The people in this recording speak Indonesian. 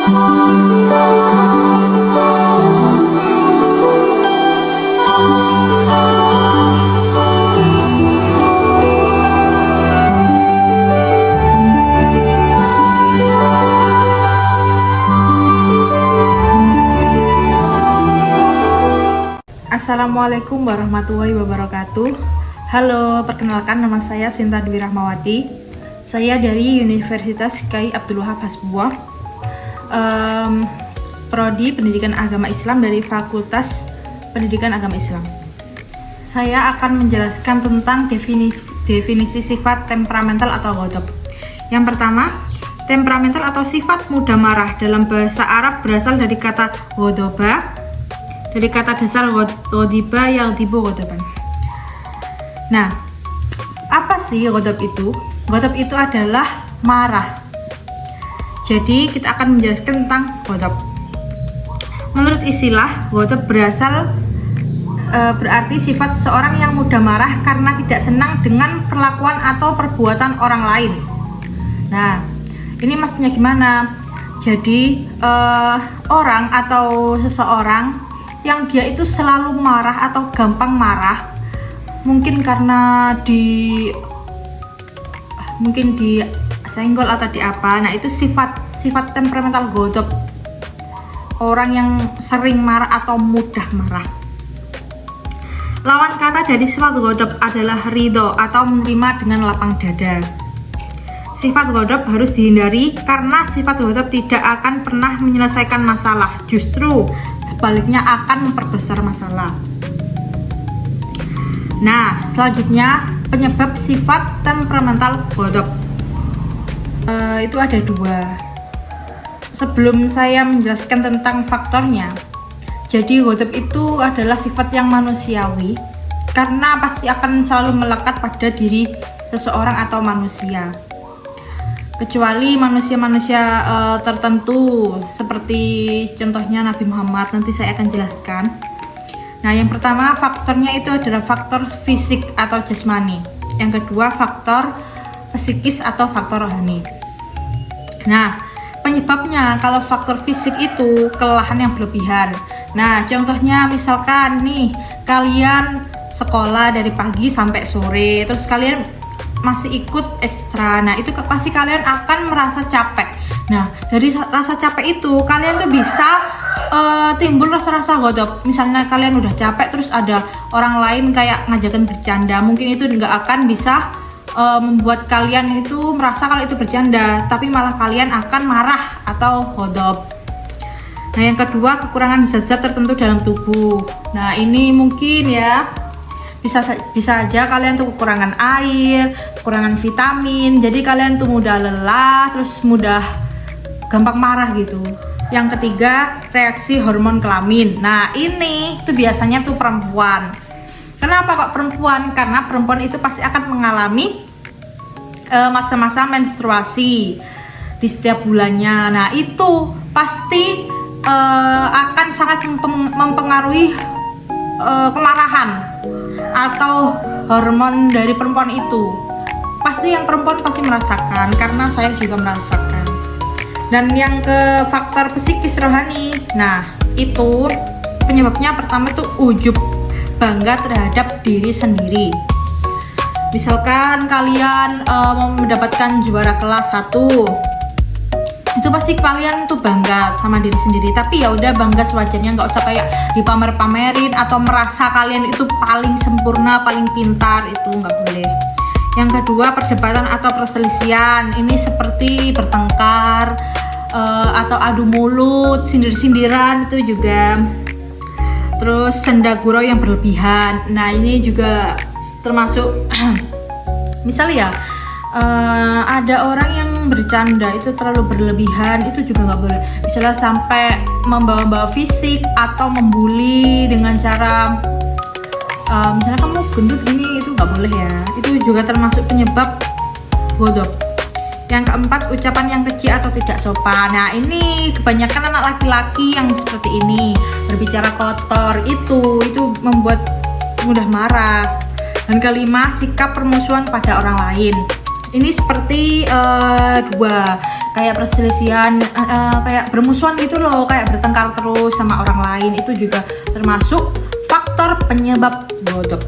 Assalamualaikum warahmatullahi wabarakatuh. Halo, perkenalkan nama saya Sinta Dwi Rahmawati. Saya dari Universitas Kyai Abdul Wahab Hasbuah, Prodi Pendidikan Agama Islam dari Fakultas Pendidikan Agama Islam. Saya akan menjelaskan tentang definisi sifat temperamental atau ghadab. Yang pertama, temperamental atau sifat mudah marah dalam bahasa Arab berasal dari kata ghadaba, dari kata dasar ghadiba yaghdibu ghadaban. Nah, apa sih ghadab itu? Ghadab itu adalah marah. Jadi kita akan menjelaskan tentang ghadab. Menurut istilah, ghadab berarti sifat seseorang yang mudah marah karena tidak senang dengan perlakuan atau perbuatan orang lain. Nah, ini maksudnya gimana? Jadi orang atau seseorang yang dia itu selalu marah atau gampang marah, mungkin karena senggol atau di apa. Nah, itu sifat temperamental ghadab, orang yang sering marah atau mudah marah. Lawan kata dari sifat ghadab adalah ridho atau menerima dengan lapang dada. Sifat ghadab harus dihindari karena sifat ghadab tidak akan pernah menyelesaikan masalah, justru sebaliknya akan memperbesar masalah. Nah, selanjutnya penyebab sifat temperamental ghadab. Itu ada dua. Sebelum saya menjelaskan tentang faktornya, jadi ghadab itu adalah sifat yang manusiawi karena pasti akan selalu melekat pada diri seseorang atau manusia, kecuali manusia-manusia tertentu seperti contohnya Nabi Muhammad. Nanti saya akan jelaskan. Nah, yang pertama faktornya itu adalah faktor fisik atau jasmani. Yang kedua faktor psikis atau faktor rohani. Nah, penyebabnya kalau faktor fisik itu kelelahan yang berlebihan. Nah, contohnya misalkan nih, kalian sekolah dari pagi sampai sore, terus kalian masih ikut ekstra. Nah, itu pasti kalian akan merasa capek. Nah, dari rasa capek itu kalian tuh bisa timbul rasa-rasa ghadab. Misalnya kalian udah capek terus ada orang lain kayak ngajakin bercanda, mungkin itu nggak akan bisa membuat kalian itu merasa kalau itu bercanda, tapi malah kalian akan marah atau ghadab. Nah, yang kedua kekurangan zat-zat tertentu dalam tubuh. Nah, ini mungkin ya bisa aja kalian tuh kekurangan air, kekurangan vitamin, jadi kalian tuh mudah lelah, terus mudah gampang marah gitu. Yang ketiga, reaksi hormon kelamin. Nah, ini tuh biasanya tuh perempuan. Kenapa kok perempuan? Karena perempuan itu pasti akan mengalami masa-masa menstruasi di setiap bulannya. Nah, itu pasti akan sangat mempengaruhi kemarahan atau hormon dari perempuan itu. Pasti yang perempuan pasti merasakan, karena saya juga merasakan. Dan yang ke faktor psikis rohani. Nah, itu penyebabnya pertama itu ujub, bangga terhadap diri sendiri. Misalkan kalian mendapatkan juara kelas 1, itu pasti kalian tuh bangga sama diri sendiri. Tapi ya udah, bangga sewajarnya, nggak usah kayak dipamer-pamerin atau merasa kalian itu paling sempurna, paling pintar, itu nggak boleh. Yang kedua, perdebatan atau perselisihan. Ini seperti bertengkar atau adu mulut, sindir-sindiran, itu juga. Terus senda gurau yang berlebihan. Nah, ini juga termasuk misalnya ya, ada orang yang bercanda itu terlalu berlebihan, itu juga nggak boleh. Misalnya sampai membawa-bawa fisik atau membuli dengan cara misalnya kamu gendut gini, itu nggak boleh ya. Itu juga termasuk penyebab ghadab. Yang keempat, ucapan yang keji atau tidak sopan. Nah, ini kebanyakan anak laki-laki yang seperti ini, berbicara kotor, itu membuat mudah marah. Dan kelima, sikap permusuhan pada orang lain. ini seperti dua kayak perselisihan, kayak bermusuhan gitu loh, kayak bertengkar terus sama orang lain, itu juga termasuk faktor penyebab godok.